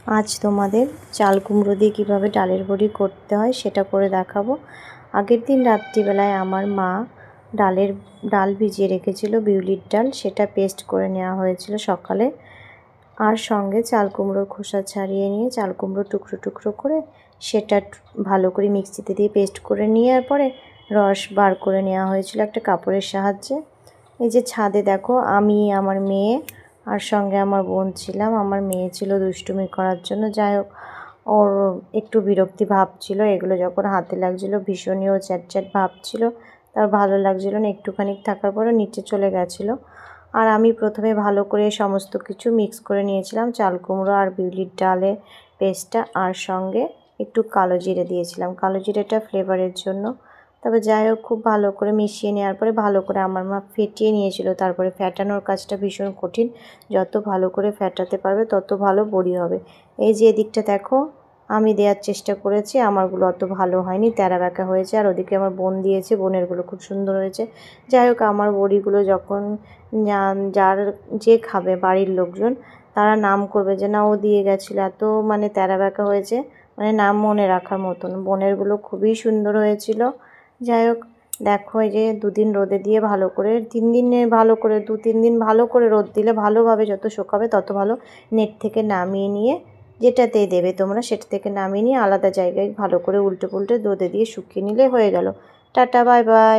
আজ তোমাদের চাল কুমড়ো দিয়ে কীভাবে ডালের বড়ি করতে হয় সেটা করে দেখাবো। আগের দিন রাত্রিবেলায় আমার মা ডাল ভিজিয়ে রেখেছিল, বিউলির ডাল, সেটা পেস্ট করে নেওয়া হয়েছিল সকালে। আর সঙ্গে চাল কুমড়োর খোসা ছাড়িয়ে নিয়ে চাল কুমড়ো টুকরো টুকরো করে সেটা ভালো করে মিক্সিতে দিয়ে পেস্ট করে নেওয়ার পরে রস বার করে নেওয়া হয়েছিল একটা কাপড়ের সাহায্যে। এই যে ছাদে দেখো আমি, আমার মেয়ে আর সঙ্গে আমার বোন ছিলাম। আমার মেয়ে ছিল দুষ্টুমি করার জন্য, যাই হোক ওর একটু বিরক্তি ভাব ছিল। এগুলো যখন হাতে লাগছিলো ভীষণই ও চ্যাট ভাব ছিল, তার ভালো লাগছিলো না। একটুখানি থাকার পরে নিচে চলে গেছিলো। আর আমি প্রথমে ভালো করে সমস্ত কিছু মিক্স করে নিয়েছিলাম, চাল কুমড়ো আর বিউলির ডালের পেস্টটা, আর সঙ্গে একটু কালো জিরে দিয়েছিলাম, কালো জিরেটা ফ্লেভারের জন্য। তবে যাই হোক খুব ভালো করে মিশিয়ে নেওয়ার পরে ভালো করে আমার মা ফেটিয়ে নিয়েছিল। তারপরে ফ্যাটানোর কাজটা ভীষণ কঠিন, যত ভালো করে ফ্যাটাতে পারবে তত ভালো বড়ি হবে। এই যে এদিকটা দেখো আমি দেওয়ার চেষ্টা করেছি, আমারগুলো অত ভালো হয়নি, তেরা বেঁকা হয়েছে। আর ওদিকে আমার বোন দিয়েছে, বোনেরগুলো খুব সুন্দর হয়েছে। যাই হোক আমার বড়িগুলো যখন যে খাবে বাড়ির লোকজন তারা নাম করবে যে না ও দিয়ে গেছিলো, এত মানে তেরা বেঁকা হয়েছে, মানে নাম মনে রাখার মতন। বোনেরগুলো খুবই সুন্দর হয়েছিল। যাই হোক দেখো এই যে দুদিন রোদে দিয়ে ভালো করে, 3 দিনে ভালো করে, 2-3 দিন ভালো করে রোদ দিলে ভালোভাবে যত শুকাবে তত ভালো। নেট থেকে নামিয়ে নিয়ে, যেটাতেই দেবে তোমরা সেটা থেকে নামিয়ে নিয়ে আলাদা জায়গায় ভালো করে উল্টে পুল্টে রোদে দিয়ে শুকিয়ে নিলে হয়ে গেল। Tata, bye bye.